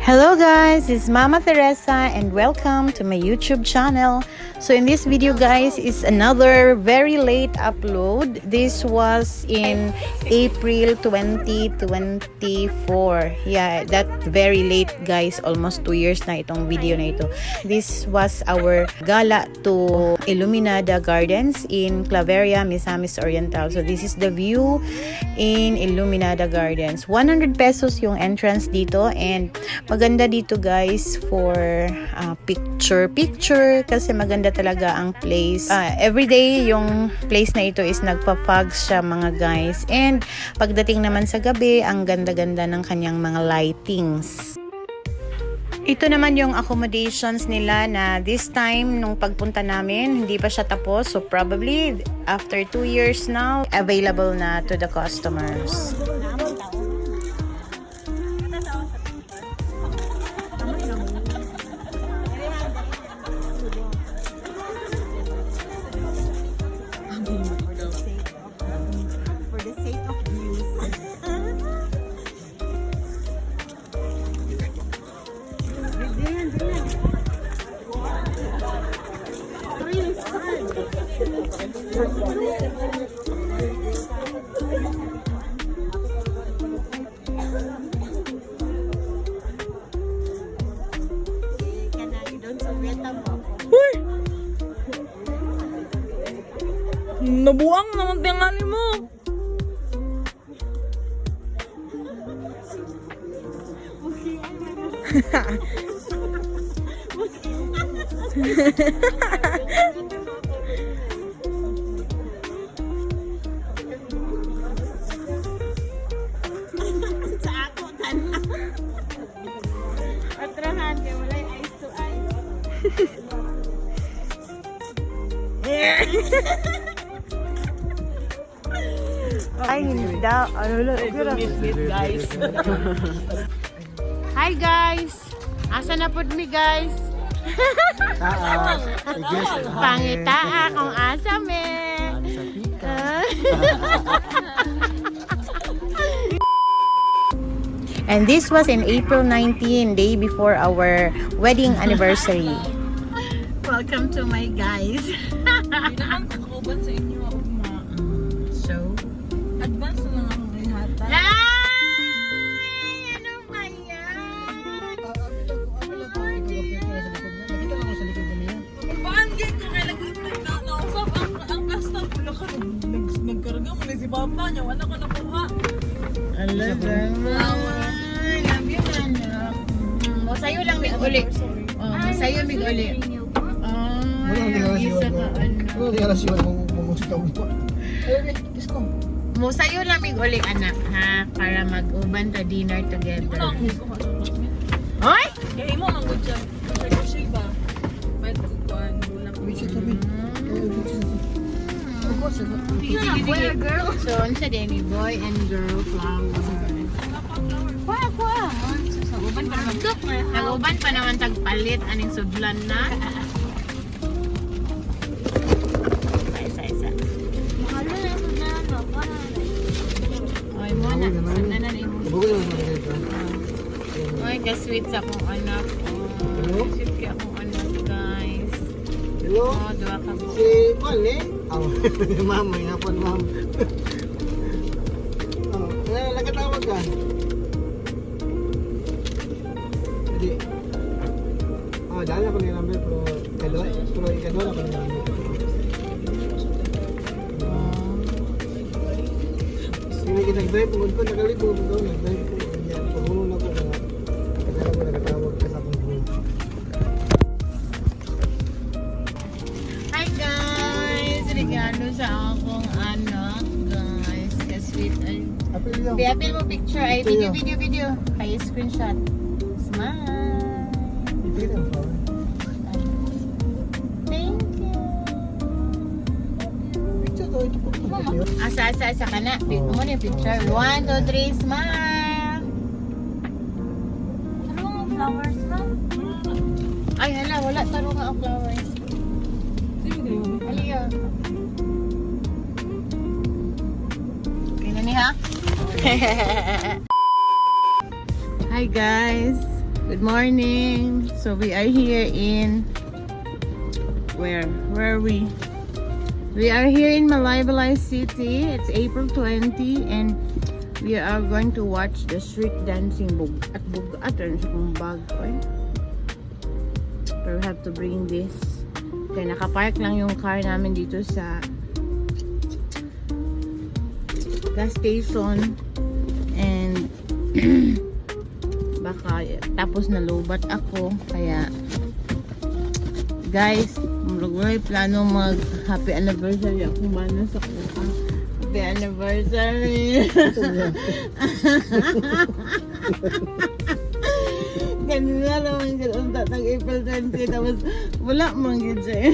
Hello guys, it's Mama Teresa and welcome to my YouTube channel. So in this video guys is another very late upload. This was in April 2024. Yeah, that very late guys, almost 2 years na itong video na ito. This was our gala to Illuminada Gardens in Claveria, Misamis Oriental. So this is the view in Illuminada Gardens. 100 pesos yung entrance dito and maganda dito guys for picture kasi maganda talaga ang place. Everyday yung place na ito is nagpa-fog siya mga guys, and pagdating naman sa gabi ang ganda-ganda ng kanyang mga lightings. Ito naman yung accommodations nila na this time nung pagpunta namin hindi pa siya tapos, so probably after 2 years now available na to the customers. Nabuang naman tingali mo. Sa ako tanan. Atrahan kay walay eyes to eyes. Ay, hindi daw. Ano lang. Guys. Hi guys! Asa na pod mi guys? Pangitaa kung asa me. And this was in April 19, day before our wedding anniversary. Welcome to my guys. Hindi naman kakauban sa inyo ako So, advance na lang ako kay Hata. ay! Ano ba yan? Baan din ko kay nausap ang custom pula ka nagkarga mo na si Papa niya, wala ka nakuha. Alaga. Ay, love you, anak. Sa'yo lang mig uli. Sa'yo mig uli. Isa ka, mo sa'yo lang mig uli, anak, ha? Para mag-uban ta dinner together. Hoy! Kaya mo ang good job. Kaya siya ba? May kukuhan. So, unsa din ni boy and girl flowers. Kuha. Nag-uban pa naman tagpalit aning sudlan na. Isa. Ay mo na, sudlan na rin mo. Ay, ka-sweet sa akong anak. Sweet ka akong anak, guys. Hello? Dua ka po. Si Mali? Ma'am, may hapon, ma'am. Nagkatawag ka? Hindi. Dahil ako ni number, pero ikadol ako ni number. Sige, nag-drive po ko, nagalibog ko, nag-drive po. Pagulong ako na nagkatawag ka sa akong group. Hi guys! Regalo sa akong anak, guys. Ka-sweet. Apil mo picture. Ay, video. Kaya screenshot. Smile! Ipili ang flower. Thank you! Picture ko, ito po. Asa ka na. Mo na yung picture. 1, 2, 3, smile! Ano ang flowers na? Ay, hala. Wala tarong ang flowers. Halika. Okay na niya. Hi guys! Good morning. So we are here in where are we? We are here in Malaybalay City. It's April 20 and we are going to watch the street dancing bugat ano siya kung bag ko eh. Pero we have to bring this. Kaya nakapark lang yung car namin dito sa gas station and baka tapos nalubat ako kaya guys may plano mag happy anniversary ako bana sa kuha happy anniversary kanina naman ganoon tatang April 20 tapos wala man gid siya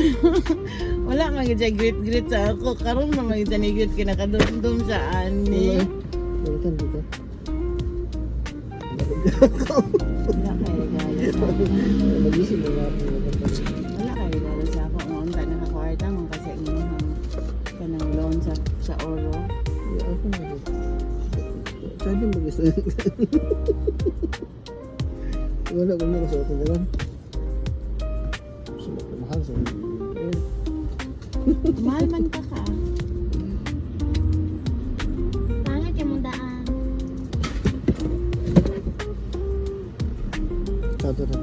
wala man gid siya greet sa ako karon naman gid ni greet kinakadumdum sa ani Balikan dito. wala kay regalo sa Magising mo nga. wala kay regalo sa ako ang unta nakakwarta man kasi inuhang kanang loan sa oro Ya, ako na dito. Sabi mo gusto. Wala ko na sa ito naman. Sumak na mahal sa mahal man ka ka Pangit yung daan. Sato na.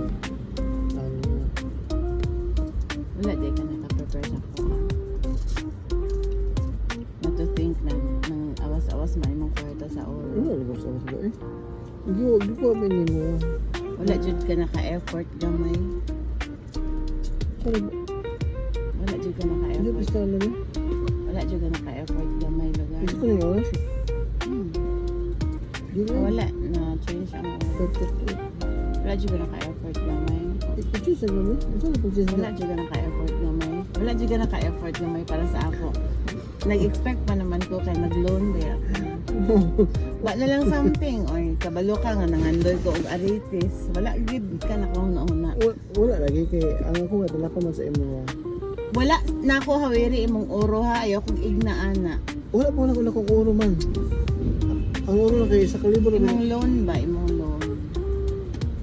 wala di ka nakaprepare sa kuha not to think na nang awas-awas man imong kwarta sa oro Wala na sa ito eh. Hindi ko aminin mo. wala jud ka naka-effort gamay Sorry, wala jud ka hindi naka-effort basta na niya. wala jud ka naka-effort gamay lugar Gusto ko na oras. Hindi na. wala na change ang oro Perfect. wala jud ka naka-effort gamay Pag-choose na naman. Ito na pag-choose wala na. jud ka naka-effort gamay wala jud ka naka-effort gamay para sa ako nag-expect pa naman ko kay nag-loan ba wa na lang something or kabalo ka nga nangandoy ko og aritis wala gid ka na kung nauna Wala lagi kay ang ako nga talaka man sa imo. wala na ako hawiri imong oro ha ayaw kong ignaana Wala pa wala ko na kung uro man. Ang uro na kay sa kalibre imong na. loan ba imong loan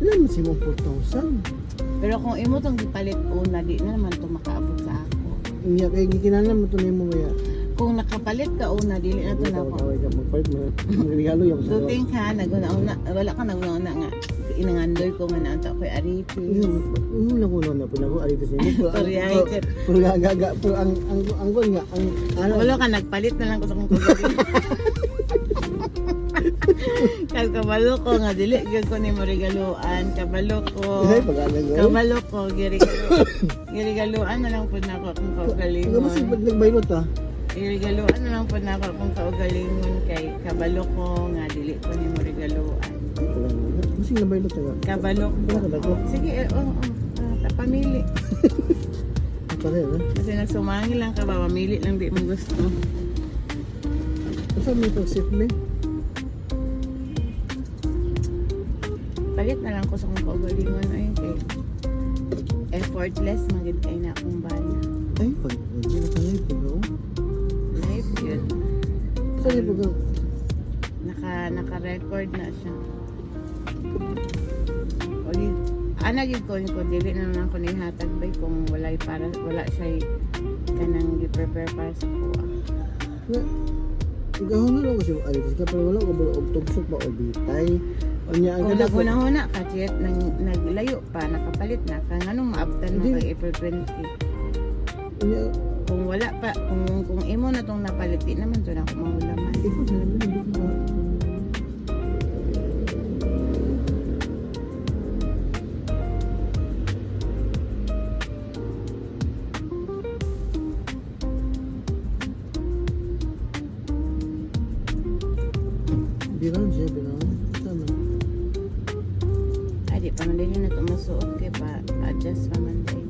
Wala man si mong 4,000. pero kung imo tong gipalit una di na naman to makaabot sa ako Iya kay gikinahanglan mo to nimo maya. kung nakapalit ka una dili na to na ako Tawag ka magpalit mo. Regalo yung so think ha naguna-una wala ka naguna nga inangandoy ko nga naanto ko'y aritis Yung lang ko na pinago aritis nimo. Sorry, ay, sir. Pero gaga pero ang gon nga ang ano wala ka nagpalit na lang ko sa kong kagaling kag kabalo ko nga dili gyud ko nimo regaluan kabalo ko ay pag-alang ko. kabalo ko girigaluan na lang pud nako akong Ikaw kaugalingon mas pag nagbaylot ha. girigaluan na lang pud nako akong kaugalingon kay kabalo ko nga dili ko nimo regaluan Masing nabaylot ka. kabalo Wala ka dako. sige pamili Pare ha. kasi nagsumangi lang ka ba mamili lang di mo gusto Asa mo pag sip me? palit na lang ko sa kong kaugalingon ay kay effortless magid kay na akong bana Ay pag hindi na kaya pag ako. life yun Sorry pag naka-record na siya uli anagid ko dili na lang ko nihatag bay kung wala siya kanang gi-prepare para sa kuha Igahon na lang kasi aritis ka pero wala ko ba og tugsok ba o bitay. Unya ang kung ganda ko. naguna-huna ka jet naglayo pa nakapalit na kang anong maabtan mo Hindi. kay April 20 Unya kung wala pa kung imo na tong napalit di naman to na ako mahulaman ikaw na lang hindi ko ba. Bilang siya, bilang. Tama. ay di pa man din na tumasuot kay pa adjust pa man din.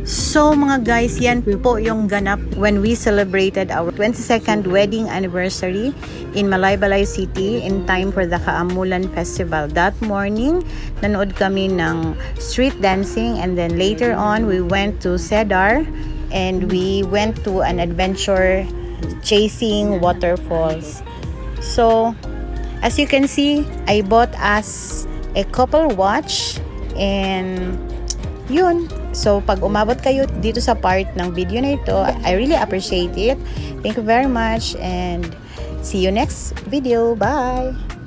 So mga guys, yan po yung ganap when we celebrated our 22nd wedding anniversary in Malaybalay City in time for the Kaamulan Festival. That morning, nanood kami ng street dancing and then later on, we went to Cedar and we went to an adventure chasing waterfalls. So, As you can see, I bought us a couple watch and yun. So, pag umabot kayo dito sa part ng video na ito, I really appreciate it. Thank you very much and see you next video. Bye!